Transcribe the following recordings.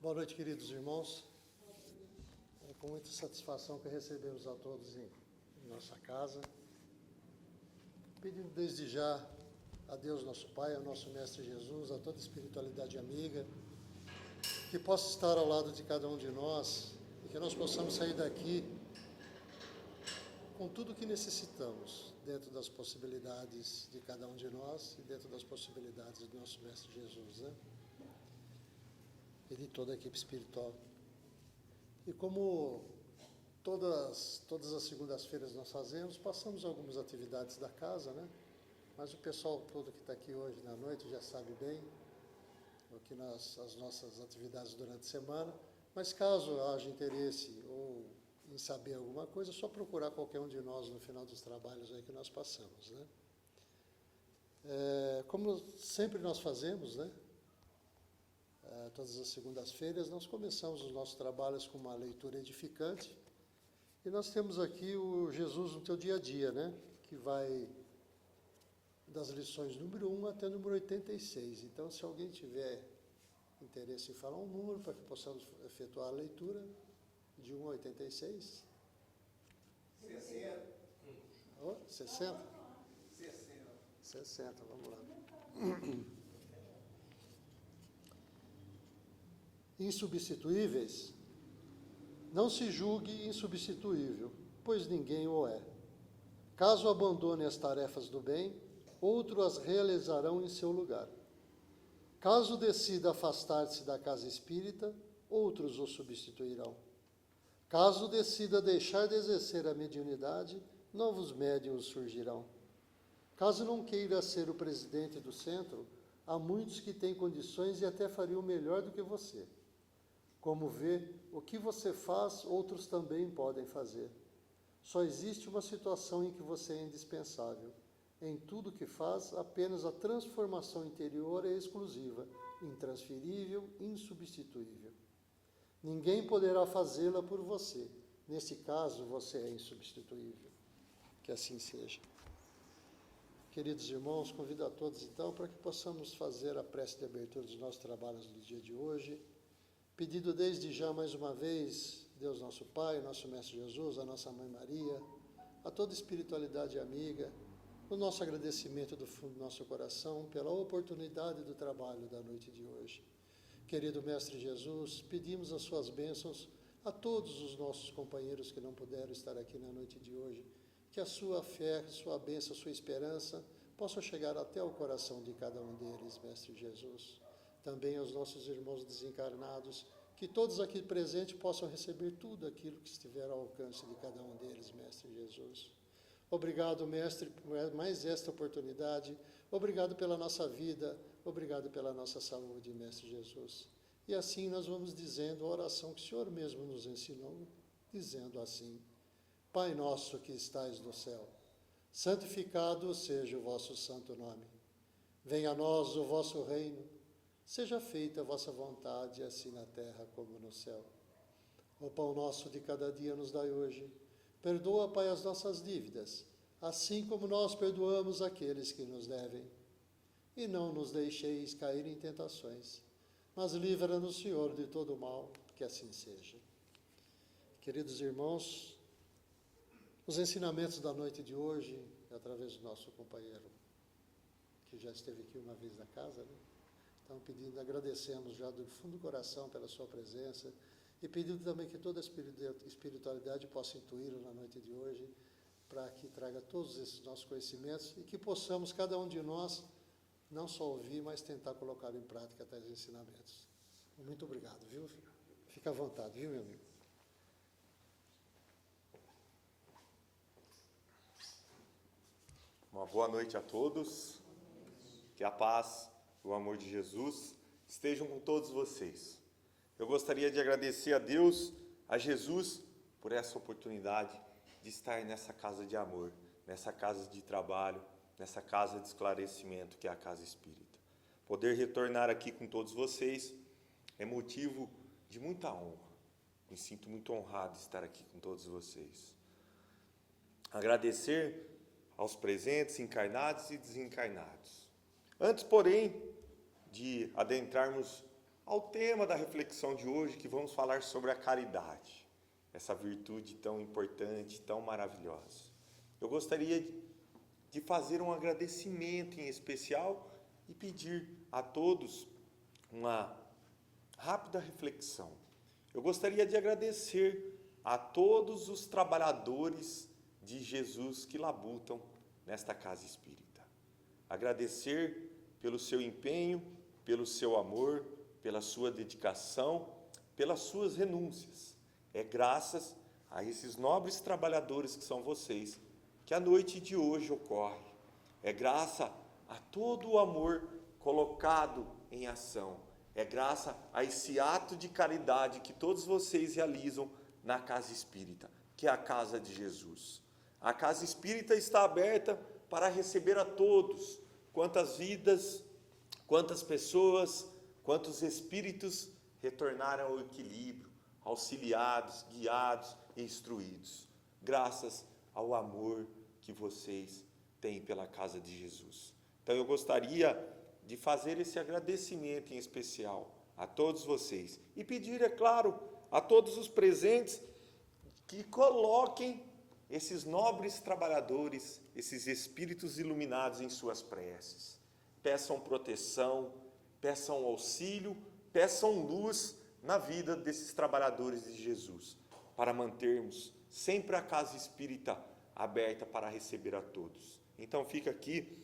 Boa noite, queridos irmãos. É com muita satisfação que recebemos a todos em nossa casa, pedindo desde já a Deus nosso Pai, ao nosso Mestre Jesus, a toda espiritualidade amiga, que possa estar ao lado de cada um de nós e que nós possamos sair daqui com tudo o que necessitamos, dentro das possibilidades de cada um de nós e dentro das possibilidades do nosso Mestre Jesus, né? E de toda a equipe espiritual. E como todas as segundas-feiras nós fazemos, passamos algumas atividades da casa, né? Mas o pessoal todo que está aqui hoje na noite já sabe bem o que as nossas atividades durante a semana, mas caso haja interesse ou em saber alguma coisa, é só procurar qualquer um de nós no final dos trabalhos aí que nós passamos, né? Como sempre nós fazemos, né? Todas as segundas-feiras, nós começamos os nossos trabalhos com uma leitura edificante. E nós temos aqui o Jesus no teu dia a dia, né? Que vai das lições número 1 até número 86. Então, se alguém tiver interesse em falar um número para que possamos efetuar a leitura de 1 a 86. 60. Oh, 60? 60. 60, vamos lá. Insubstituíveis, não se julgue insubstituível, pois ninguém o é. Caso abandone as tarefas do bem, outros as realizarão em seu lugar. Caso decida afastar-se da casa espírita, outros o substituirão. Caso decida deixar de exercer a mediunidade, novos médiuns surgirão. Caso não queira ser o presidente do centro, há muitos que têm condições e até fariam melhor do que você. Como vê, o que você faz, outros também podem fazer. Só existe uma situação em que você é indispensável. Em tudo que faz, apenas a transformação interior é exclusiva, intransferível, insubstituível. Ninguém poderá fazê-la por você. Nesse caso, você é insubstituível. Que assim seja. Queridos irmãos, convido a todos, então, para que possamos fazer a prece de abertura dos nossos trabalhos do dia de hoje, pedindo desde já, mais uma vez, Deus nosso Pai, nosso Mestre Jesus, a nossa Mãe Maria, a toda espiritualidade amiga, o nosso agradecimento do fundo do nosso coração pela oportunidade do trabalho da noite de hoje. Querido Mestre Jesus, pedimos as suas bênçãos a todos os nossos companheiros que não puderam estar aqui na noite de hoje, que a sua fé, sua bênção, sua esperança possam chegar até o coração de cada um deles, Mestre Jesus. Também aos nossos irmãos desencarnados, que todos aqui presentes possam receber tudo aquilo que estiver ao alcance de cada um deles, Mestre Jesus. Obrigado, Mestre, por mais esta oportunidade. Obrigado pela nossa vida, obrigado pela nossa saúde, Mestre Jesus. E assim nós vamos dizendo a oração que o Senhor mesmo nos ensinou, dizendo assim: Pai nosso que estais no céu, santificado seja o vosso santo nome. Venha a nós o vosso reino. Seja feita a vossa vontade, assim na terra como no céu. O pão nosso de cada dia nos dai hoje. Perdoa, Pai, as nossas dívidas, assim como nós perdoamos aqueles que nos devem. E não nos deixeis cair em tentações, mas livra-nos, Senhor, de todo mal, que assim seja. Queridos irmãos, os ensinamentos da noite de hoje, através do nosso companheiro, que já esteve aqui uma vez na casa, né? Então, agradecemos já do fundo do coração pela sua presença e pedindo também que toda a espiritualidade possa intuí-lo na noite de hoje, para que traga todos esses nossos conhecimentos e que possamos, cada um de nós, não só ouvir, mas tentar colocar em prática tais ensinamentos. Muito obrigado, viu? Fica à vontade, viu, meu amigo? Uma boa noite a todos. Que a paz, o amor de Jesus estejam com todos vocês. Eu gostaria de agradecer a Deus, a Jesus, por essa oportunidade de estar nessa casa de amor, nessa casa de trabalho, nessa casa de esclarecimento que é a Casa Espírita. Poder retornar aqui com todos vocês é motivo de muita honra. Me sinto muito honrado de estar aqui com todos vocês. Agradecer aos presentes, encarnados e desencarnados. Antes, porém, de adentrarmos ao tema da reflexão de hoje, que vamos falar sobre a caridade, essa virtude tão importante, tão maravilhosa. Eu gostaria de fazer um agradecimento em especial e pedir a todos uma rápida reflexão. Eu gostaria de agradecer a todos os trabalhadores de Jesus que labutam nesta casa espírita. Agradecer pelo seu empenho, pelo seu amor, pela sua dedicação, pelas suas renúncias. É graças a esses nobres trabalhadores que são vocês que a noite de hoje ocorre. É graças a todo o amor colocado em ação. É graças a esse ato de caridade que todos vocês realizam na casa espírita, que é a casa de Jesus. A casa espírita está aberta para receber a todos, quantas vidas, quantas pessoas, quantos espíritos retornaram ao equilíbrio, auxiliados, guiados e instruídos, graças ao amor que vocês têm pela casa de Jesus. Então eu gostaria de fazer esse agradecimento em especial a todos vocês e pedir, é claro, a todos os presentes que coloquem esses nobres trabalhadores, esses espíritos iluminados em suas preces. Peçam proteção, peçam auxílio, peçam luz na vida desses trabalhadores de Jesus, para mantermos sempre a casa espírita aberta para receber a todos. Então fica aqui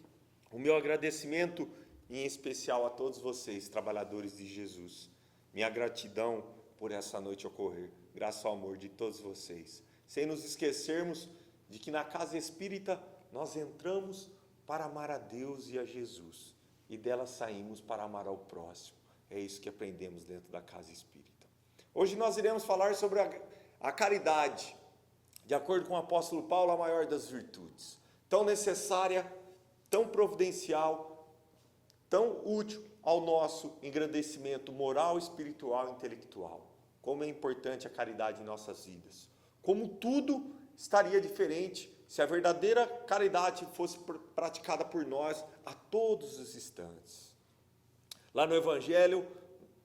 o meu agradecimento em especial a todos vocês, trabalhadores de Jesus. Minha gratidão por essa noite ocorrer, graças ao amor de todos vocês. Sem nos esquecermos de que na casa espírita nós entramos para amar a Deus e a Jesus, e dela saímos para amar ao próximo. É isso que aprendemos dentro da casa espírita. Hoje nós iremos falar sobre a caridade, de acordo com o apóstolo Paulo, a maior das virtudes, tão necessária, tão providencial, tão útil ao nosso engrandecimento moral, espiritual e intelectual. Como é importante a caridade em nossas vidas. Como tudo estaria diferente se a verdadeira caridade fosse praticada por nós a todos os instantes. Lá no Evangelho,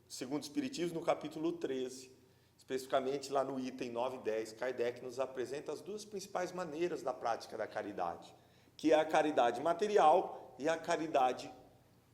segundo o Espiritismo, no capítulo 13, especificamente lá no item 9 e 10, Kardec nos apresenta as duas principais maneiras da prática da caridade, que é a caridade material e a caridade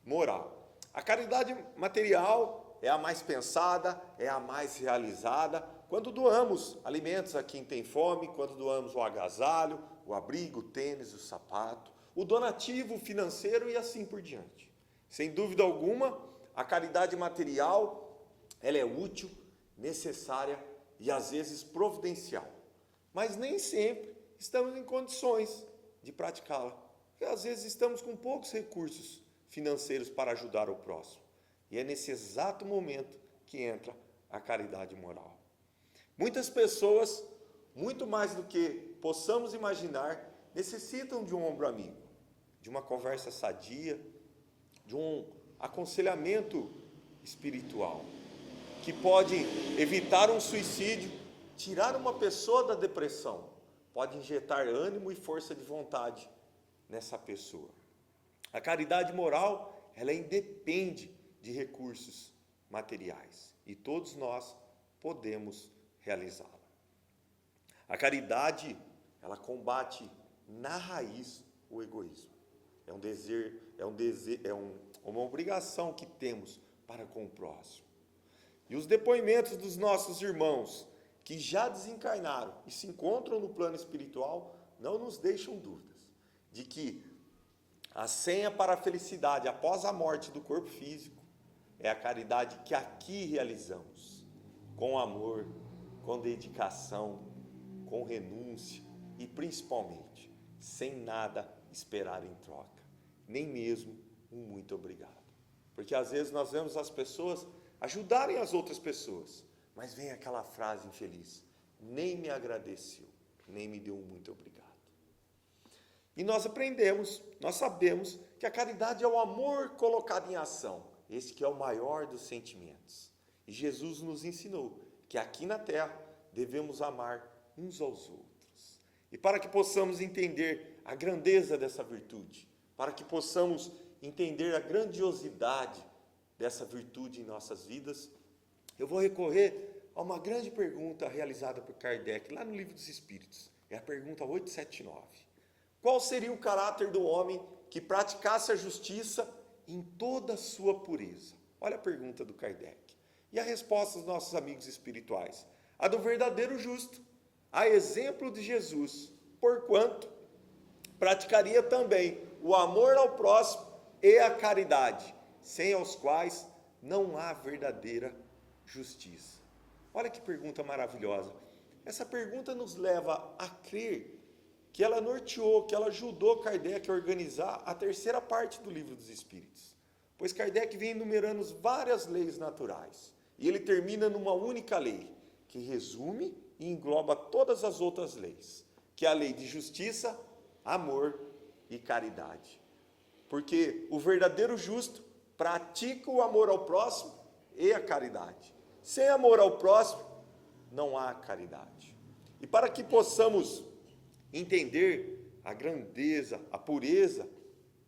moral. A caridade material é a mais pensada, é a mais realizada, quando doamos alimentos a quem tem fome, quando doamos o agasalho, o abrigo, o tênis, o sapato, o donativo financeiro e assim por diante. Sem dúvida alguma, a caridade material, ela é útil, necessária e às vezes providencial. Mas nem sempre estamos em condições de praticá-la. Porque às vezes estamos com poucos recursos financeiros para ajudar o próximo. E é nesse exato momento que entra a caridade moral. Muitas pessoas, muito mais do que possamos imaginar, necessitam de um ombro amigo, de uma conversa sadia, de um aconselhamento espiritual, que pode evitar um suicídio, tirar uma pessoa da depressão, pode injetar ânimo e força de vontade nessa pessoa. A caridade moral, ela independe de recursos materiais e todos nós podemos realizá-la. A caridade, ela combate na raiz o egoísmo. É uma obrigação que temos para com o próximo. E os depoimentos dos nossos irmãos que já desencarnaram e se encontram no plano espiritual não nos deixam dúvidas de que a senha para a felicidade após a morte do corpo físico é a caridade que aqui realizamos, com amor, com dedicação, com renúncia e principalmente sem nada esperar em troca, nem mesmo um muito obrigado. Porque às vezes nós vemos as pessoas ajudarem as outras pessoas, mas vem aquela frase infeliz: nem me agradeceu, nem me deu um muito obrigado. E nós aprendemos, nós sabemos que a caridade é o amor colocado em ação, esse que é o maior dos sentimentos. E Jesus nos ensinou que aqui na terra devemos amar uns aos outros. E para que possamos entender a grandeza dessa virtude, para que possamos entender a grandiosidade dessa virtude em nossas vidas, eu vou recorrer a uma grande pergunta realizada por Kardec, lá no Livro dos Espíritos. É a pergunta 879. Qual seria o caráter do homem que praticasse a justiça em toda a sua pureza? Olha a pergunta do Kardec. E a resposta dos nossos amigos espirituais? A do verdadeiro justo, a exemplo de Jesus, porquanto praticaria também o amor ao próximo e a caridade, sem os quais não há verdadeira justiça. Olha que pergunta maravilhosa. Essa pergunta nos leva a crer que ela norteou, que ela ajudou Kardec a organizar a terceira parte do Livro dos Espíritos. Pois Kardec vem enumerando várias leis naturais. E ele termina numa única lei, que resume e engloba todas as outras leis, que é a lei de justiça, amor e caridade. Porque o verdadeiro justo pratica o amor ao próximo e a caridade. Sem amor ao próximo, não há caridade. E para que possamos entender a grandeza, a pureza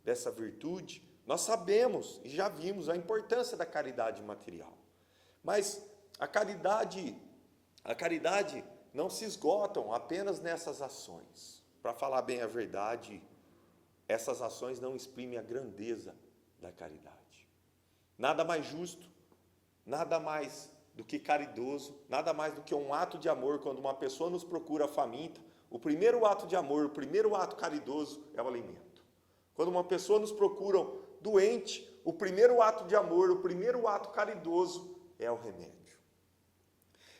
dessa virtude, nós sabemos e já vimos a importância da caridade material. Mas a caridade não se esgotam apenas nessas ações. Para falar bem a verdade, essas ações não exprimem a grandeza da caridade. Nada mais justo, nada mais do que caridoso, nada mais do que um ato de amor. Quando uma pessoa nos procura faminta, o primeiro ato de amor, o primeiro ato caridoso é o alimento. Quando uma pessoa nos procura doente, o primeiro ato de amor, o primeiro ato caridoso é o remédio.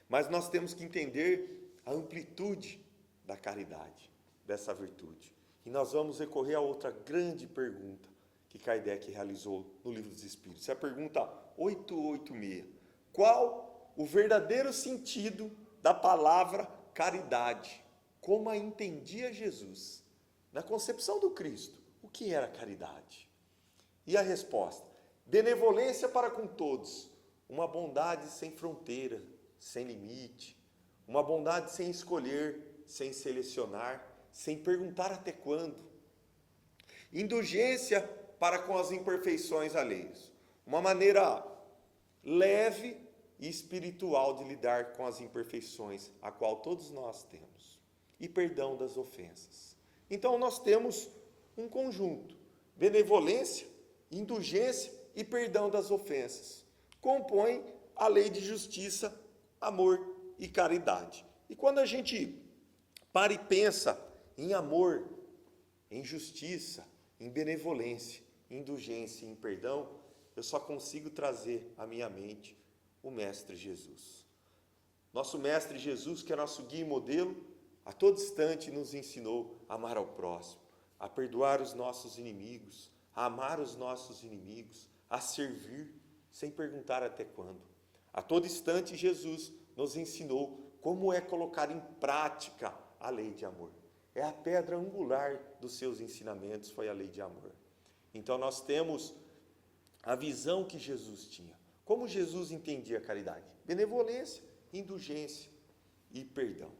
Mas nós temos que entender a amplitude da caridade, dessa virtude. E nós vamos recorrer a outra grande pergunta que Kardec realizou no Livro dos Espíritos. É a pergunta 886. Qual o verdadeiro sentido da palavra caridade? Como a entendia Jesus? Na concepção do Cristo, o que era caridade? E a resposta: benevolência para com todos, uma bondade sem fronteira, sem limite, uma bondade sem escolher, sem selecionar, sem perguntar até quando. Indulgência para com as imperfeições alheias, uma maneira leve e espiritual de lidar com as imperfeições, a qual todos nós temos, e perdão das ofensas. Então nós temos um conjunto: benevolência, indulgência e perdão das ofensas. Compõe a lei de justiça, amor e caridade. E quando a gente para e pensa em amor, em justiça, em benevolência, em indulgência e em perdão, eu só consigo trazer à minha mente o Mestre Jesus. Nosso Mestre Jesus, que é nosso guia e modelo, a todo instante nos ensinou a amar ao próximo, a perdoar os nossos inimigos, a amar os nossos inimigos, a servir sem perguntar até quando. A todo instante Jesus nos ensinou como é colocar em prática a lei de amor. É a pedra angular dos seus ensinamentos, foi a lei de amor. Então nós temos a visão que Jesus tinha. Como Jesus entendia a caridade? Benevolência, indulgência e perdão.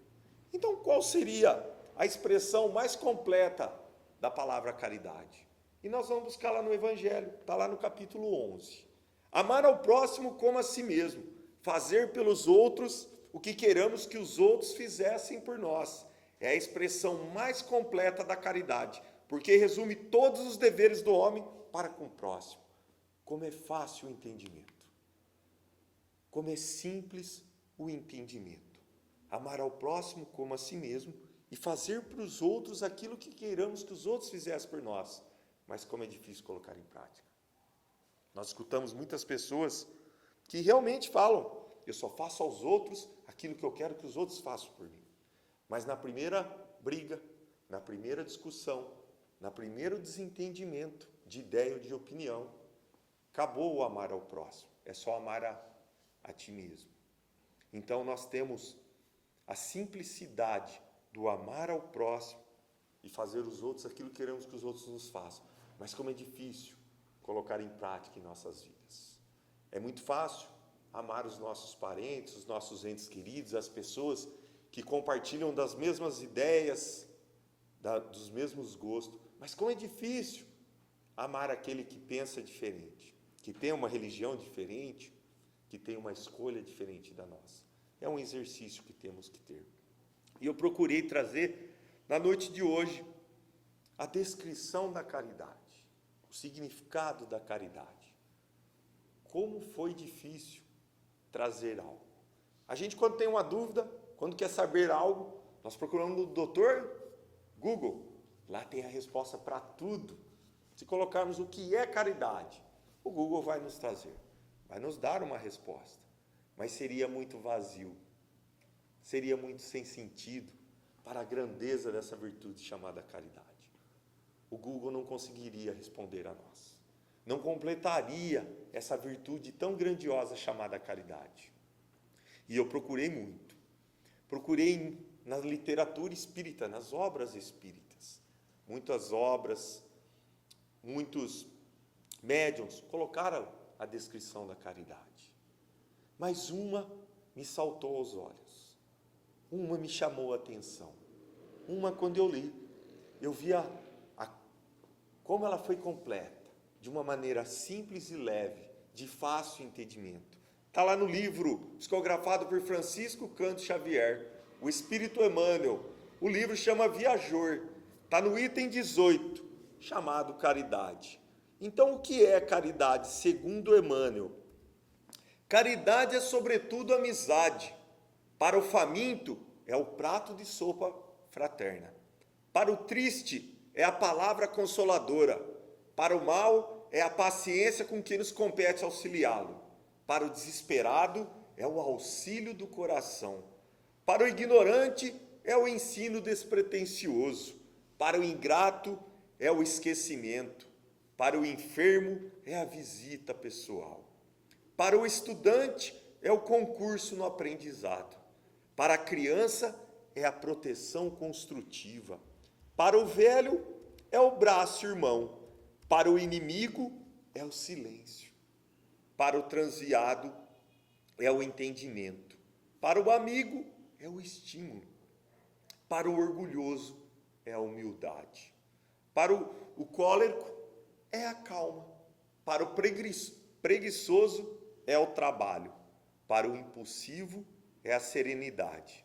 Então qual seria a expressão mais completa da palavra caridade? E nós vamos buscar lá no Evangelho, está lá no capítulo 11. Amar ao próximo como a si mesmo, fazer pelos outros o que queramos que os outros fizessem por nós. É a expressão mais completa da caridade, porque resume todos os deveres do homem para com o próximo. Como é fácil o entendimento. Como é simples o entendimento. Amar ao próximo como a si mesmo e fazer para os outros aquilo que queiramos que os outros fizessem por nós. Mas como é difícil colocar em prática. Nós escutamos muitas pessoas que realmente falam: eu só faço aos outros aquilo que eu quero que os outros façam por mim. Mas na primeira briga, na primeira discussão, no primeiro desentendimento de ideia ou de opinião, acabou o amar ao próximo, é só amar a ti mesmo. Então nós temos a simplicidade do amar ao próximo e fazer os outros aquilo que queremos que os outros nos façam. Mas como é difícil colocar em prática em nossas vidas. É muito fácil amar os nossos parentes, os nossos entes queridos, as pessoas que compartilham das mesmas ideias, dos mesmos gostos. Mas como é difícil amar aquele que pensa diferente, que tem uma religião diferente, que tem uma escolha diferente da nossa. É um exercício que temos que ter. E eu procurei trazer, na noite de hoje, a descrição da caridade, o significado da caridade. Como foi difícil trazer algo. A gente, quando tem uma dúvida, quando quer saber algo, nós procuramos no doutor Google. Lá tem a resposta para tudo. Se colocarmos o que é caridade, o Google vai nos trazer, vai nos dar uma resposta. Mas seria muito vazio, seria muito sem sentido para a grandeza dessa virtude chamada caridade. O Google não conseguiria responder a nós. Não completaria essa virtude tão grandiosa chamada caridade. E eu procurei muito. Procurei na literatura espírita, nas obras espíritas. Muitas obras, muitos médiuns colocaram a descrição da caridade. Mas uma me saltou aos olhos. Uma me chamou a atenção. Uma, quando eu li, eu vi como ela foi completa, de uma maneira simples e leve, de fácil entendimento. Está lá no livro, psicografado por Francisco Cândido Xavier, O Espírito Emmanuel. O livro chama Viajor. Está no item 18, chamado Caridade. Então, o que é caridade, segundo Emmanuel? Caridade é, sobretudo, amizade. Para o faminto, é o prato de sopa fraterna. Para o triste, é a palavra consoladora. Para o mal, é a paciência com que nos compete auxiliá-lo. Para o desesperado, é o auxílio do coração. Para o ignorante, é o ensino despretensioso. Para o ingrato, é o esquecimento. Para o enfermo, é a visita pessoal. Para o estudante, é o concurso no aprendizado. Para a criança, é a proteção construtiva. Para o velho, é o braço irmão. Para o inimigo, é o silêncio. Para o transviado, é o entendimento. Para o amigo, é o estímulo. Para o orgulhoso, é a humildade. Para o cólerico, é a calma. Para o preguiçoso, é o trabalho. Para o impulsivo, é a serenidade.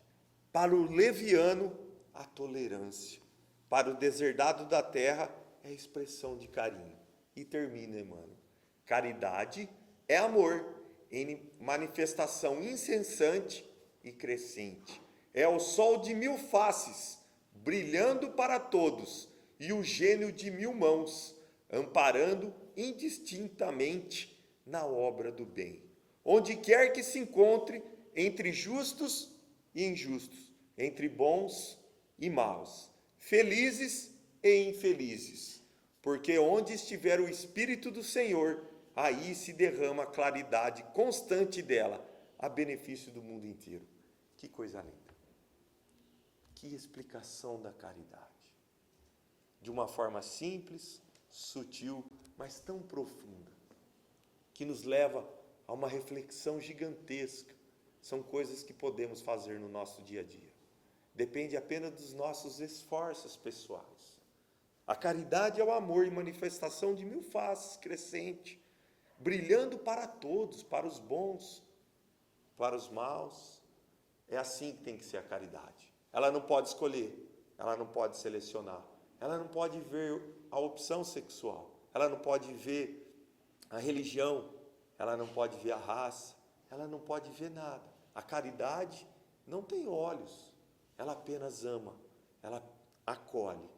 Para o leviano, a tolerância. Para o deserdado da terra, é a expressão de carinho. E termina, Emmanuel. Caridade é amor, em manifestação incessante e crescente. É o sol de mil faces, brilhando para todos, e o gênio de mil mãos, amparando indistintamente na obra do bem. Onde quer que se encontre, entre justos e injustos, entre bons e maus, felizes e infelizes, porque onde estiver o Espírito do Senhor, aí se derrama a claridade constante dela, a benefício do mundo inteiro. Que coisa linda! Que explicação da caridade! De uma forma simples, sutil, mas tão profunda, que nos leva a uma reflexão gigantesca. São coisas que podemos fazer no nosso dia a dia. Depende apenas dos nossos esforços pessoais. A caridade é o amor em manifestação de mil faces, crescente, brilhando para todos, para os bons, para os maus. É assim que tem que ser a caridade. Ela não pode escolher, ela não pode selecionar, ela não pode ver a opção sexual, ela não pode ver a religião, ela não pode ver a raça, ela não pode ver nada. A caridade não tem olhos, ela apenas ama, ela acolhe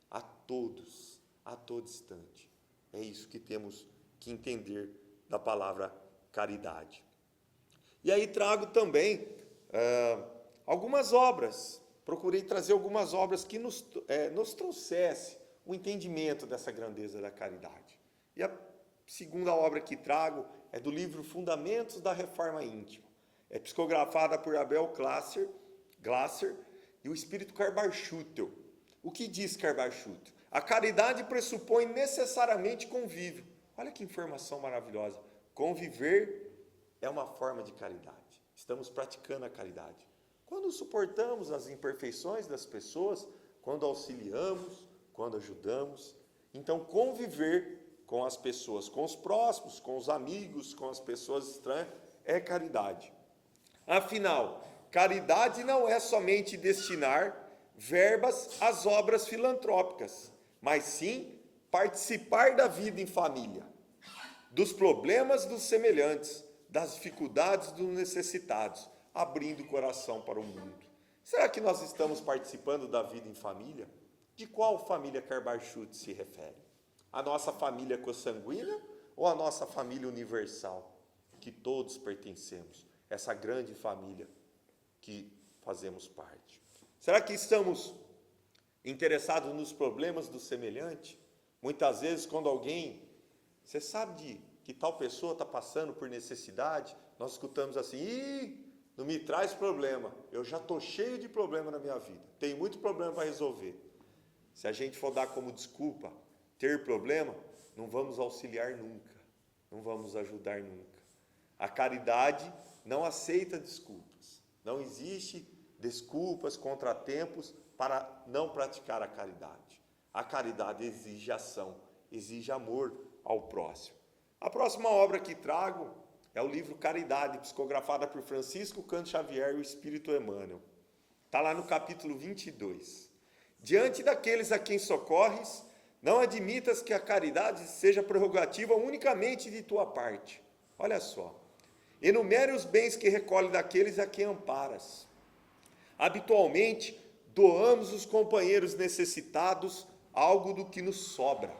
a todos, a todo instante. É isso que temos que entender da palavra caridade. E aí trago também algumas obras, procurei trazer algumas obras que nos trouxesse o entendimento dessa grandeza da caridade. E a segunda obra que trago é do livro Fundamentos da Reforma Íntima. É psicografada por Abel Glasser e o espírito Carbar-Schutel. O que diz Carbar-Schutel? A caridade pressupõe necessariamente convívio. Olha que informação maravilhosa. Conviver é uma forma de caridade. Estamos praticando a caridade. Quando suportamos as imperfeições das pessoas, quando auxiliamos, quando ajudamos. Então, conviver com as pessoas, com os próximos, com os amigos, com as pessoas estranhas, é caridade. Afinal, caridade não é somente destinar verbas às obras filantrópicas, mas sim participar da vida em família, dos problemas dos semelhantes, das dificuldades dos necessitados, abrindo o coração para o mundo. Será que nós estamos participando da vida em família? De qual família Carbarchute se refere? A nossa família consanguínea ou a nossa família universal, que todos pertencemos, essa grande família que fazemos parte? Será que estamos interessados nos problemas do semelhante? Muitas vezes, quando alguém, você sabe que tal pessoa está passando por necessidade, nós escutamos assim: ih, não me traz problema, eu já estou cheio de problema na minha vida, tenho muito problema para resolver. Se a gente for dar como desculpa ter problema, não vamos auxiliar nunca, não vamos ajudar nunca. A caridade não aceita desculpas, não existe desculpas, contratempos para não praticar a caridade. A caridade exige ação, exige amor ao próximo. A próxima obra que trago é o livro Caridade, psicografada por Francisco Cândido Xavier e o Espírito Emmanuel. Está lá no capítulo 22. Diante daqueles a quem socorres, não admitas que a caridade seja prerrogativa unicamente de tua parte. Olha só. Enumere os bens que recolhe daqueles a quem amparas. Habitualmente, doamos aos companheiros necessitados algo do que nos sobra,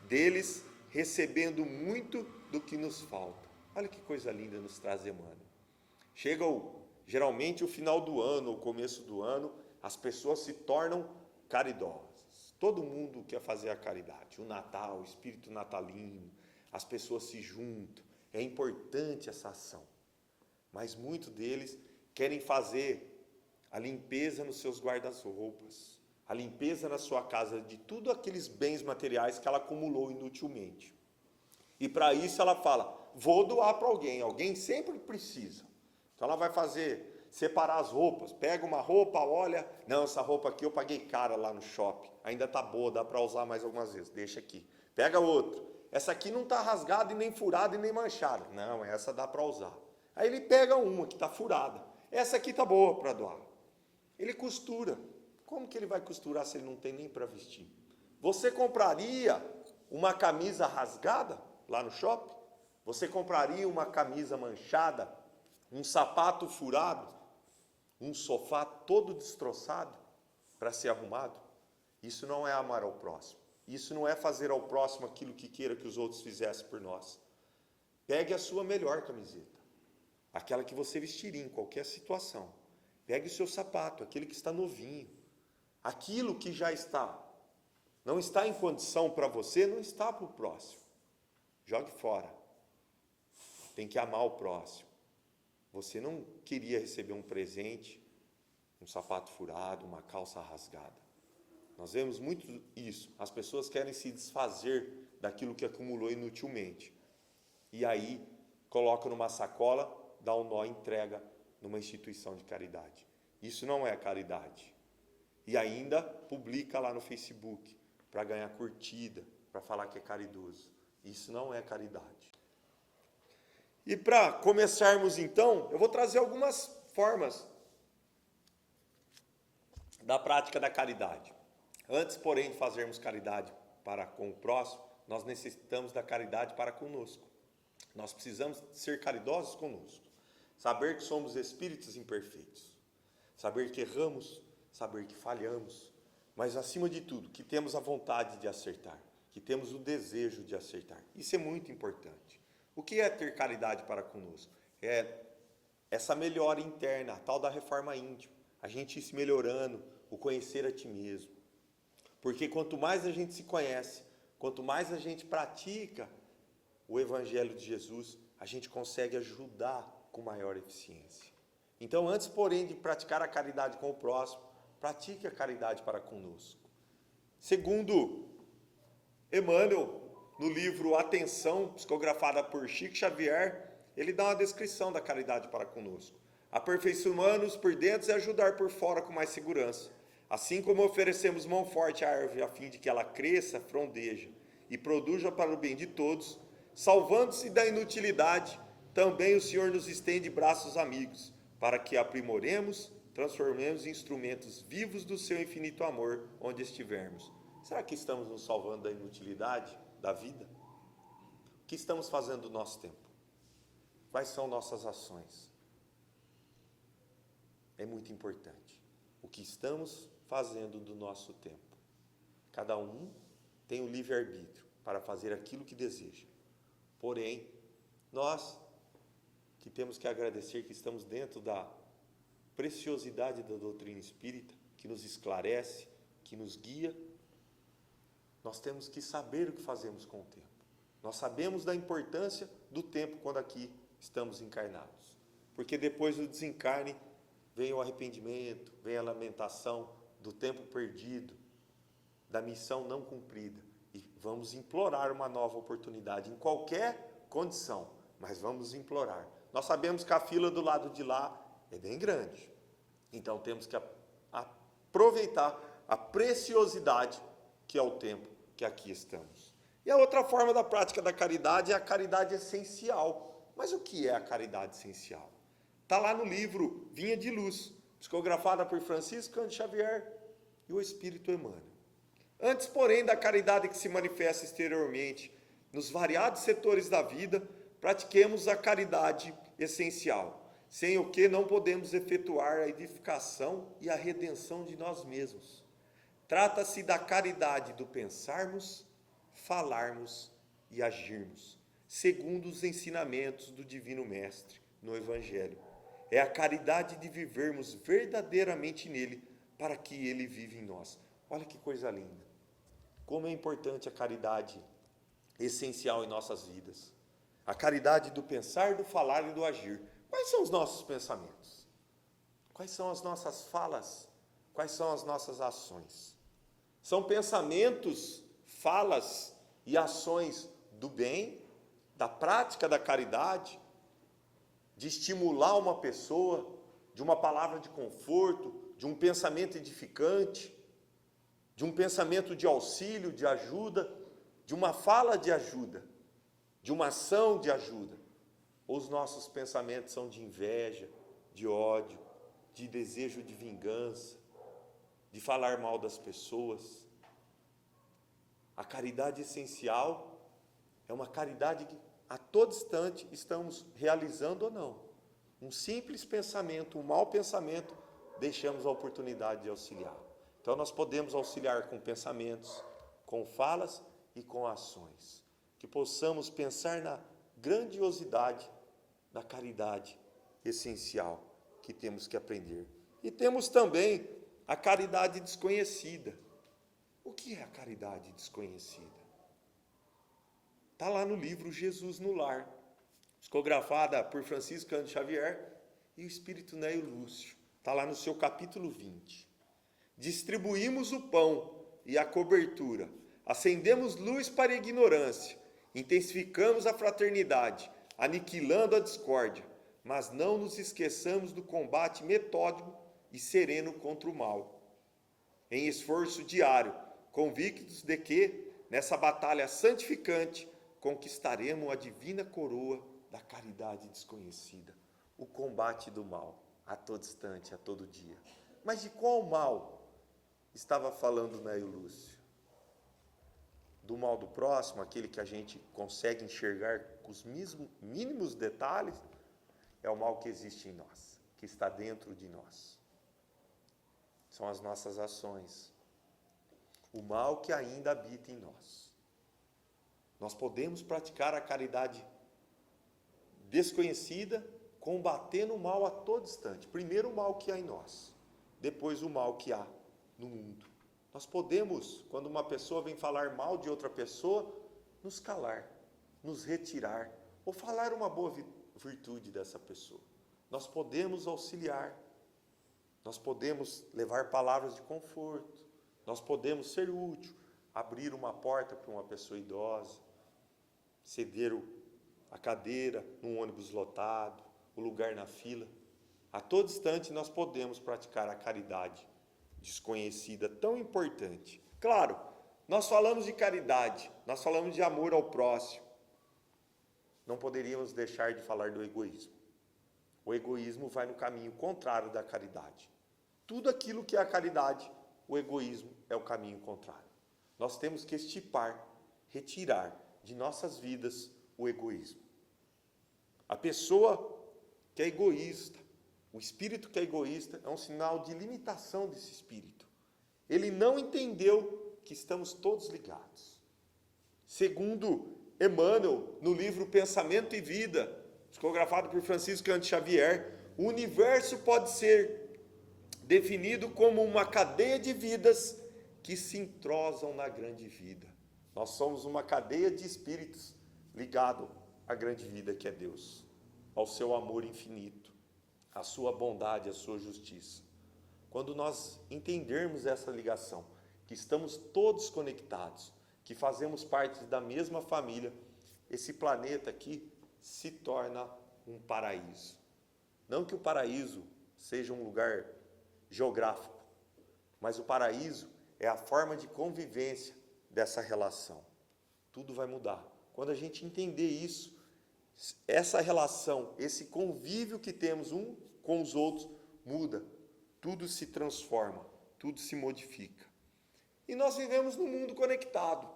deles recebendo muito do que nos falta. Olha que coisa linda nos traz Emmanuel. Chega geralmente o final do ano, o começo do ano, as pessoas se tornam caridosas. Todo mundo quer fazer a caridade. O Natal, o espírito natalino, as pessoas se juntam. É importante essa ação. Mas muitos deles querem fazer a limpeza nos seus guarda-roupas, a limpeza na sua casa de tudo aqueles bens materiais que ela acumulou inutilmente. E para isso ela fala: vou doar para alguém, alguém sempre precisa. Então ela vai separar as roupas, pega uma roupa, olha, não, essa roupa aqui eu paguei cara lá no shopping, ainda está boa, dá para usar mais algumas vezes, deixa aqui. Pega outra, essa aqui não está rasgada e nem furada e nem manchada, não, essa dá para usar. Aí ele pega uma que está furada, essa aqui está boa para doar. Ele costura. Como que ele vai costurar se ele não tem nem para vestir? Você compraria uma camisa rasgada lá no shopping? Você compraria uma camisa manchada, um sapato furado, um sofá todo destroçado para ser arrumado? Isso não é amar ao próximo. Isso não é fazer ao próximo aquilo que queira que os outros fizessem por nós. Pegue a sua melhor camiseta, aquela que você vestiria em qualquer situação. Pegue o seu sapato, aquele que está novinho. Aquilo que já não está em condição para você, não está para o próximo. Jogue fora. Tem que amar o próximo. Você não queria receber um presente, um sapato furado, uma calça rasgada. Nós vemos muito isso. As pessoas querem se desfazer daquilo que acumulou inutilmente. E aí, coloca numa sacola, dá um nó e entrega numa instituição de caridade. Isso não é caridade. E ainda publica lá no Facebook para ganhar curtida, para falar que é caridoso. Isso não é caridade. E para começarmos então, eu vou trazer algumas formas da prática da caridade. Antes, porém, de fazermos caridade para com o próximo, nós necessitamos da caridade para conosco. Nós precisamos ser caridosos conosco. Saber que somos espíritos imperfeitos. Saber que erramos, saber que falhamos. Mas, acima de tudo, que temos a vontade de acertar. Que temos o desejo de acertar. Isso é muito importante. O que é ter caridade para conosco? É essa melhora interna, a tal da reforma íntima. A gente ir se melhorando, o conhecer a ti mesmo. Porque quanto mais a gente se conhece, quanto mais a gente pratica o Evangelho de Jesus, a gente consegue ajudar com maior eficiência. Então, antes, porém, de praticar a caridade com o próximo, pratique a caridade para conosco. Segundo Emmanuel, no livro Atenção, psicografada por Chico Xavier, ele dá uma descrição da caridade para conosco. Aperfeiçoando-nos por dentro e ajudar por fora com mais segurança. Assim como oferecemos mão forte à árvore a fim de que ela cresça, frondeja e produza para o bem de todos, salvando-se da inutilidade, também o Senhor nos estende braços amigos, para que aprimoremos, transformemos em instrumentos vivos do seu infinito amor, onde estivermos. Será que estamos nos salvando da inutilidade da vida? O que estamos fazendo do nosso tempo? Quais são nossas ações? É muito importante. O que estamos fazendo do nosso tempo? Cada um tem o livre-arbítrio para fazer aquilo que deseja. Porém, nós que temos que agradecer que estamos dentro da preciosidade da doutrina espírita, que nos esclarece, que nos guia, nós temos que saber o que fazemos com o tempo. Nós sabemos da importância do tempo quando aqui estamos encarnados. Porque depois do desencarne, vem o arrependimento, vem a lamentação do tempo perdido, da missão não cumprida. E vamos implorar uma nova oportunidade, em qualquer condição, mas vamos implorar. Nós sabemos que a fila do lado de lá é bem grande. Então temos que aproveitar a preciosidade que é o tempo que aqui estamos. E a outra forma da prática da caridade é a caridade essencial. Mas o que é a caridade essencial? Está lá no livro Vinha de Luz, psicografada por Francisco Cândido Xavier e o Espírito Emmanuel. Antes, porém, da caridade que se manifesta exteriormente nos variados setores da vida, pratiquemos a caridade essencial, sem o que não podemos efetuar a edificação e a redenção de nós mesmos. Trata-se da caridade do pensarmos, falarmos e agirmos, segundo os ensinamentos do Divino Mestre no Evangelho. É a caridade de vivermos verdadeiramente nele, para que ele vive em nós. Olha que coisa linda. Como é importante a caridade essencial em nossas vidas. A caridade do pensar, do falar e do agir. Quais são os nossos pensamentos? Quais são as nossas falas? Quais são as nossas ações? São pensamentos, falas e ações do bem, da prática da caridade, de estimular uma pessoa, de uma palavra de conforto, de um pensamento edificante, de um pensamento de auxílio, de ajuda, de uma fala de ajuda, de uma ação de ajuda. Ou os nossos pensamentos são de inveja, de ódio, de desejo de vingança, de falar mal das pessoas. A caridade essencial é uma caridade que a todo instante estamos realizando ou não. Um simples pensamento, um mau pensamento, deixamos a oportunidade de auxiliar. Então nós podemos auxiliar com pensamentos, com falas e com ações. Que possamos pensar na grandiosidade da caridade essencial que temos que aprender. E temos também a caridade desconhecida. O que é a caridade desconhecida? Está lá no livro Jesus no Lar, psicografada por Francisco Cândido Xavier e o Espírito Neio Lúcio. Está lá no seu capítulo 20. Distribuímos o pão e a cobertura, acendemos luz para a ignorância, intensificamos a fraternidade, aniquilando a discórdia, mas não nos esqueçamos do combate metódico e sereno contra o mal. Em esforço diário, convictos de que, nessa batalha santificante, conquistaremos a divina coroa da caridade desconhecida, o combate do mal, a todo instante, a todo dia. Mas de qual mal estava falando Neio Lúcio? Do mal do próximo, aquele que a gente consegue enxergar com os mínimos detalhes? É o mal que existe em nós, que está dentro de nós. São as nossas ações. O mal que ainda habita em nós. Nós podemos praticar a caridade desconhecida, combatendo o mal a todo instante. Primeiro o mal que há em nós, depois o mal que há no mundo. Nós podemos, quando uma pessoa vem falar mal de outra pessoa, nos calar, nos retirar, ou falar uma boa virtude dessa pessoa. Nós podemos auxiliar, nós podemos levar palavras de conforto, nós podemos ser útil, abrir uma porta para uma pessoa idosa, ceder a cadeira num ônibus lotado, o lugar na fila. A todo instante nós podemos praticar a caridade desconhecida, tão importante. Claro, nós falamos de caridade, nós falamos de amor ao próximo. Não poderíamos deixar de falar do egoísmo. O egoísmo vai no caminho contrário da caridade. Tudo aquilo que é a caridade, o egoísmo é o caminho contrário. Nós temos que extirpar, retirar de nossas vidas o egoísmo. A pessoa que é egoísta, o espírito que é egoísta, é um sinal de limitação desse espírito. Ele não entendeu que estamos todos ligados. Segundo Emmanuel, no livro Pensamento e Vida, psicografado por Francisco Cândido Xavier, o universo pode ser definido como uma cadeia de vidas que se entrosam na grande vida. Nós somos uma cadeia de espíritos ligados à grande vida que é Deus, ao seu amor infinito, à sua bondade, à sua justiça. Quando nós entendermos essa ligação, que estamos todos conectados, que fazemos parte da mesma família, esse planeta aqui se torna um paraíso. Não que o paraíso seja um lugar geográfico, mas o paraíso é a forma de convivência dessa relação. Tudo vai mudar. Quando a gente entender isso, essa relação, esse convívio que temos um com os outros, muda. Tudo se transforma, tudo se modifica. E nós vivemos num mundo conectado.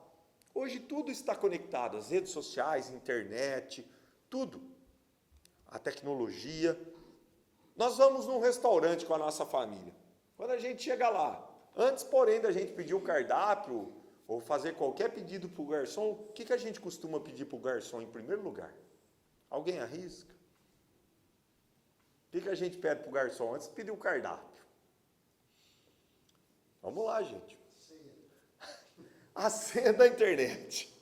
Hoje tudo está conectado, as redes sociais, internet, tudo. A tecnologia. Nós vamos num restaurante com a nossa família. Quando a gente chega lá, antes, porém, da gente pedir um cardápio ou fazer qualquer pedido para o garçom, o que a gente costuma pedir para o garçom em primeiro lugar? Alguém arrisca? O que a gente pede para o garçom antes de pedir o cardápio? Vamos lá, gente. A senha da internet.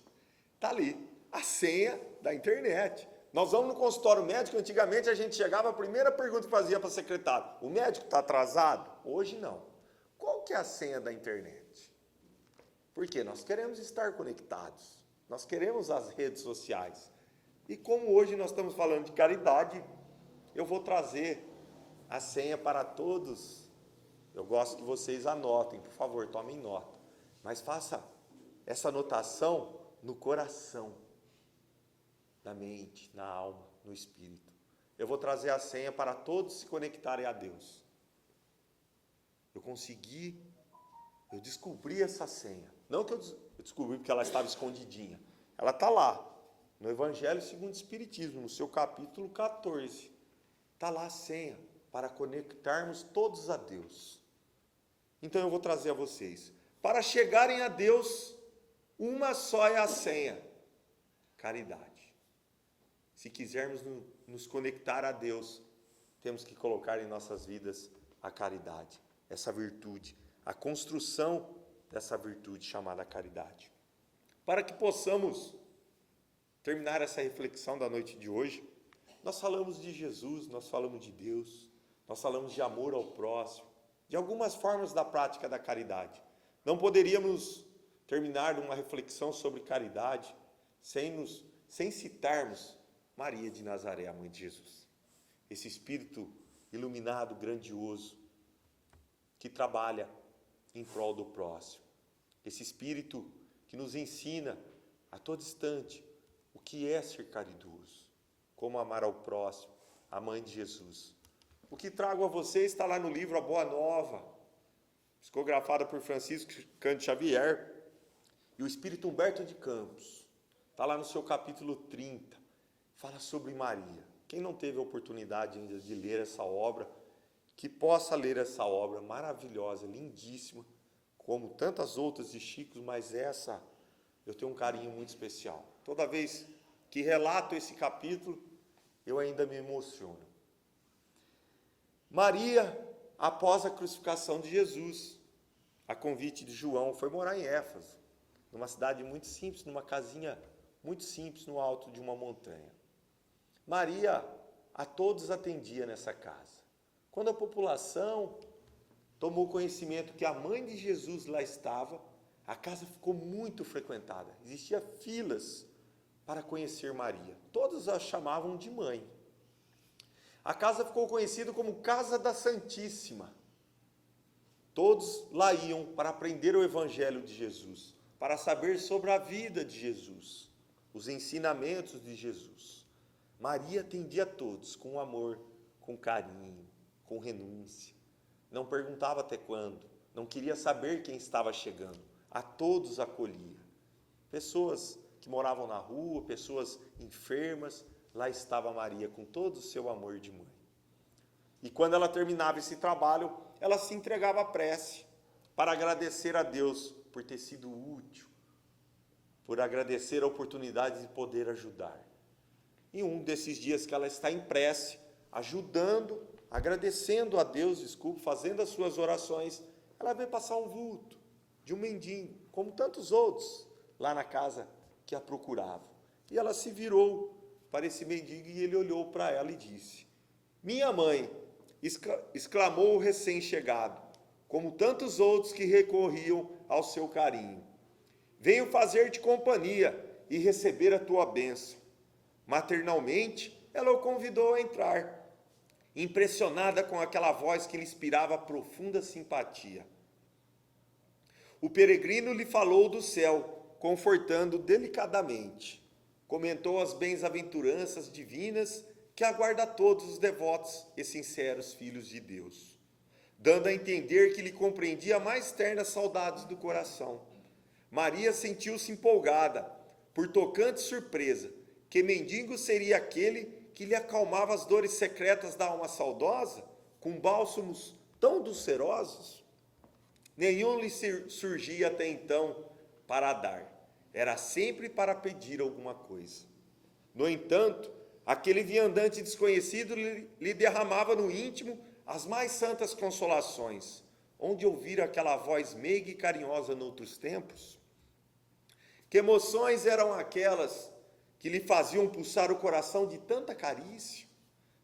Está ali. A senha da internet. Nós vamos no consultório médico, antigamente a gente chegava, a primeira pergunta que fazia para a secretária: o médico está atrasado? Hoje não. Qual que é a senha da internet? Porque nós queremos estar conectados. Nós queremos as redes sociais. E como hoje nós estamos falando de caridade, eu vou trazer a senha para todos. Eu gosto que vocês anotem, por favor, tomem nota. Mas faça essa anotação no coração, na mente, na alma, no espírito. Eu vou trazer a senha para todos se conectarem a Deus. Eu descobri essa senha. Não que eu descobri porque ela estava escondidinha. Ela está lá, no Evangelho segundo o Espiritismo, no seu capítulo 14. Está lá a senha para conectarmos todos a Deus. Então eu vou trazer a vocês. Para chegarem a Deus, uma só é a senha: caridade. Se quisermos nos conectar a Deus, temos que colocar em nossas vidas a caridade, essa virtude, a construção dessa virtude chamada caridade. Para que possamos terminar essa reflexão da noite de hoje, nós falamos de Jesus, nós falamos de Deus, nós falamos de amor ao próximo, de algumas formas da prática da caridade. Não poderíamos terminar uma reflexão sobre caridade sem citarmos Maria de Nazaré, a mãe de Jesus. Esse espírito iluminado, grandioso, que trabalha em prol do próximo. Esse espírito que nos ensina a todo instante o que é ser caridoso, como amar ao próximo, a mãe de Jesus. O que trago a você está lá no livro A Boa Nova, psicografada por Francisco Cândido Xavier, e o espírito Humberto de Campos. Está lá no seu capítulo 30, fala sobre Maria. Quem não teve a oportunidade ainda de ler essa obra, que possa ler essa obra maravilhosa, lindíssima, como tantas outras de Chico, mas essa eu tenho um carinho muito especial. Toda vez que relato esse capítulo, eu ainda me emociono. Maria, após a crucificação de Jesus, a convite de João, foi morar em Éfeso, numa cidade muito simples, numa casinha muito simples, no alto de uma montanha. Maria a todos atendia nessa casa. Quando a população tomou conhecimento que a mãe de Jesus lá estava, a casa ficou muito frequentada. Existiam filas para conhecer Maria. Todos a chamavam de mãe. A casa ficou conhecida como Casa da Santíssima. Todos lá iam para aprender o Evangelho de Jesus. para saber sobre a vida de Jesus, os ensinamentos de Jesus. Maria atendia a todos com amor, com carinho, com renúncia. Não perguntava até quando, não queria saber quem estava chegando. A todos acolhia. Pessoas que moravam na rua, pessoas enfermas, lá estava Maria com todo o seu amor de mãe. E quando ela terminava esse trabalho, ela se entregava à prece para agradecer a Deus por ter sido útil, por agradecer a oportunidade de poder ajudar. E um desses dias que ela está em prece, ajudando, agradecendo a Deus, fazendo as suas orações, ela veio passar um vulto de um mendigo, como tantos outros, lá na casa que a procuravam. E ela se virou para esse mendigo e ele olhou para ela e disse: minha mãe, exclamou o recém-chegado, como tantos outros que recorriam ao seu carinho. Venho fazer-te companhia e receber a tua bênção. Maternalmente, ela o convidou a entrar, impressionada com aquela voz que lhe inspirava profunda simpatia. O peregrino lhe falou do céu, confortando delicadamente. Comentou as bem-aventuranças divinas que aguarda a todos os devotos e sinceros filhos de Deus, dando a entender que lhe compreendia a mais ternas saudades do coração. Maria sentiu-se empolgada, por tocante surpresa, que mendigo seria aquele que lhe acalmava as dores secretas da alma saudosa, com bálsamos tão dulcerosos. Nenhum lhe surgia até então para dar, era sempre para pedir alguma coisa. No entanto, aquele viandante desconhecido lhe derramava no íntimo as mais santas consolações, onde ouvira aquela voz meiga e carinhosa noutros tempos. Que emoções eram aquelas que lhe faziam pulsar o coração de tanta carícia?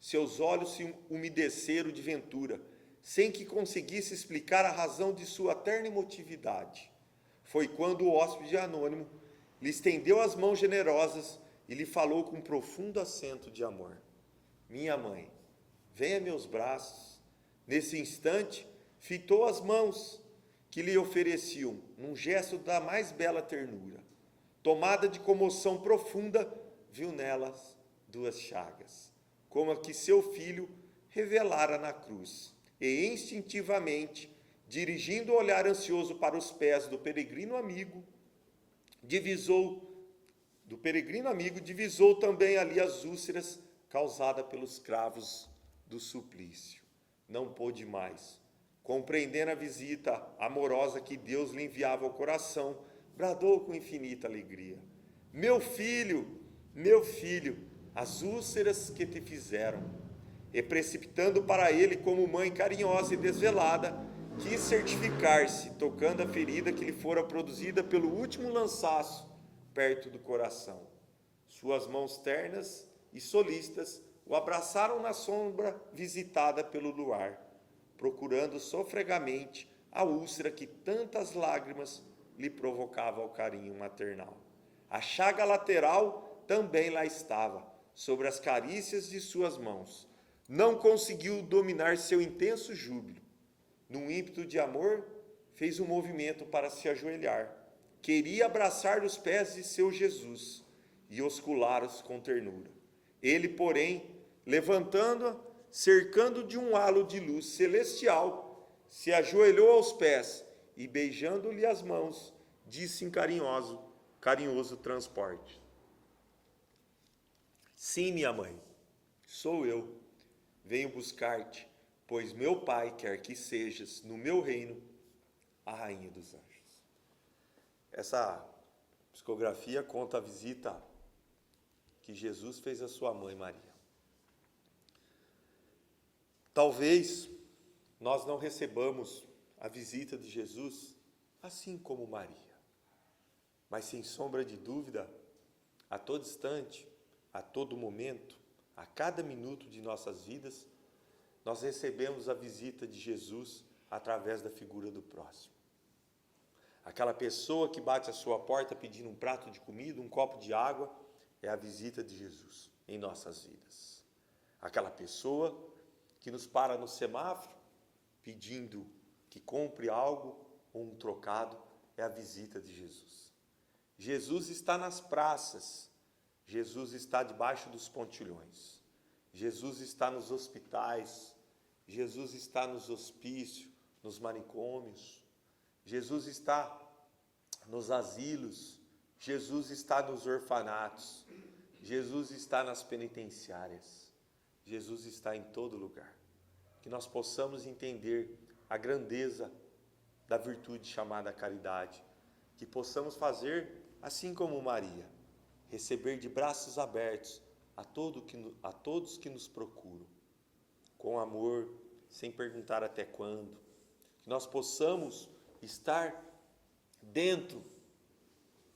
Seus olhos se umedeceram de ventura, sem que conseguisse explicar a razão de sua terna emotividade. Foi quando o hóspede anônimo lhe estendeu as mãos generosas e lhe falou com profundo acento de amor: minha mãe, venha a meus braços. Nesse instante, fitou as mãos que lhe ofereciam, num gesto da mais bela ternura. Tomada de comoção profunda, viu nelas duas chagas, como a que seu filho revelara na cruz, e instintivamente, dirigindo o olhar ansioso para os pés do peregrino amigo, divisou também ali as úlceras causadas pelos cravos do suplício. Não pôde mais, compreendendo a visita amorosa que Deus lhe enviava ao coração, bradou com infinita alegria: meu filho, as úlceras que te fizeram. E precipitando para ele como mãe carinhosa e desvelada, quis certificar-se, tocando a ferida que lhe fora produzida pelo último lançaço perto do coração. Suas mãos ternas e solistas o abraçaram na sombra visitada pelo luar, procurando sofregamente a úlcera que tantas lágrimas lhe provocava ao carinho maternal. A chaga lateral também lá estava, sobre as carícias de suas mãos. Não conseguiu dominar seu intenso júbilo. Num ímpeto de amor, fez um movimento para se ajoelhar. Queria abraçar os pés de seu Jesus e osculá-los com ternura. Ele, porém, levantando-a, cercando de um halo de luz celestial, se ajoelhou aos pés e, beijando-lhe as mãos, disse em carinhoso transporte: sim, minha mãe, sou eu. Venho buscar-te, pois meu Pai quer que sejas, no meu reino, a Rainha dos Anjos. Essa psicografia conta a visita que Jesus fez à sua mãe Maria. Talvez nós não recebamos a visita de Jesus assim como Maria, mas sem sombra de dúvida, a todo instante, a todo momento, a cada minuto de nossas vidas, nós recebemos a visita de Jesus através da figura do próximo. Aquela pessoa que bate à sua porta pedindo um prato de comida, um copo de água, é a visita de Jesus em nossas vidas. Aquela pessoa que nos para no semáforo pedindo que compre algo ou um trocado, é a visita de Jesus. Jesus está nas praças, Jesus está debaixo dos pontilhões, Jesus está nos hospitais, Jesus está nos hospícios, nos manicômios, Jesus está nos asilos, Jesus está nos orfanatos, Jesus está nas penitenciárias, Jesus está em todo lugar. Que nós possamos entender a grandeza da virtude chamada caridade, que possamos fazer assim como Maria, receber de braços abertos a todos que nos procuram, com amor, sem perguntar até quando, que nós possamos estar dentro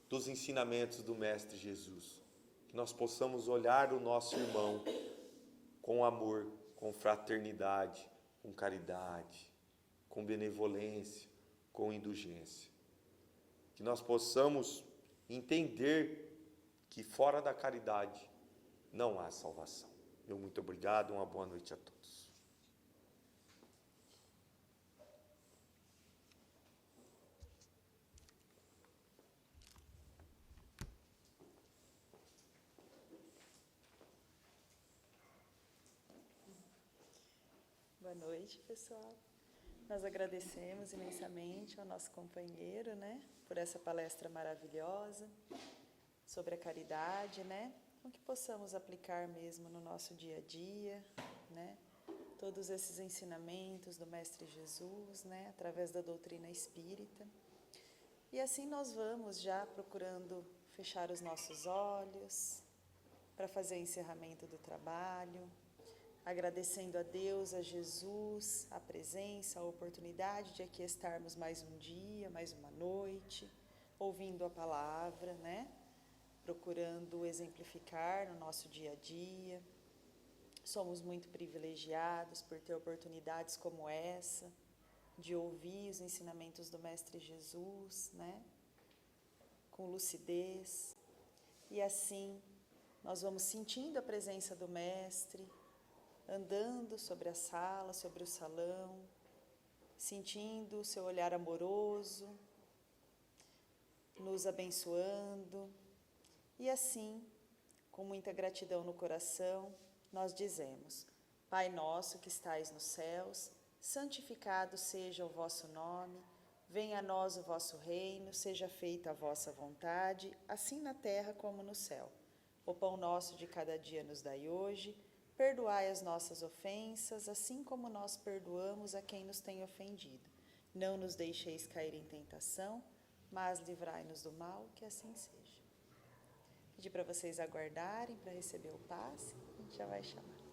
dos ensinamentos do Mestre Jesus, que nós possamos olhar o nosso irmão com amor, com fraternidade, com caridade, com benevolência, com indulgência. Que nós possamos entender que fora da caridade não há salvação. Meu muito obrigado, uma boa noite a todos. Boa noite, pessoal. Nós agradecemos imensamente ao nosso companheiro, por essa palestra maravilhosa sobre a caridade, com que possamos aplicar mesmo no nosso dia a dia, todos esses ensinamentos do Mestre Jesus, através da doutrina espírita. E assim nós vamos já procurando fechar os nossos olhos para fazer o encerramento do trabalho, agradecendo a Deus, a Jesus, a presença, a oportunidade de aqui estarmos mais um dia, mais uma noite, ouvindo a palavra, procurando exemplificar no nosso dia a dia. Somos muito privilegiados por ter oportunidades como essa, de ouvir os ensinamentos do Mestre Jesus, com lucidez. E assim, nós vamos sentindo a presença do Mestre, andando sobre a sala, sobre o salão, sentindo o seu olhar amoroso, nos abençoando. E assim, com muita gratidão no coração, nós dizemos: Pai nosso que estais nos céus, santificado seja o vosso nome, venha a nós o vosso reino, seja feita a vossa vontade, assim na terra como no céu. O pão nosso de cada dia nos dai hoje, perdoai as nossas ofensas, assim como nós perdoamos a quem nos tem ofendido. Não nos deixeis cair em tentação, mas livrai-nos do mal, que assim seja. Pedir para vocês aguardarem para receber o passe, a gente já vai chamar.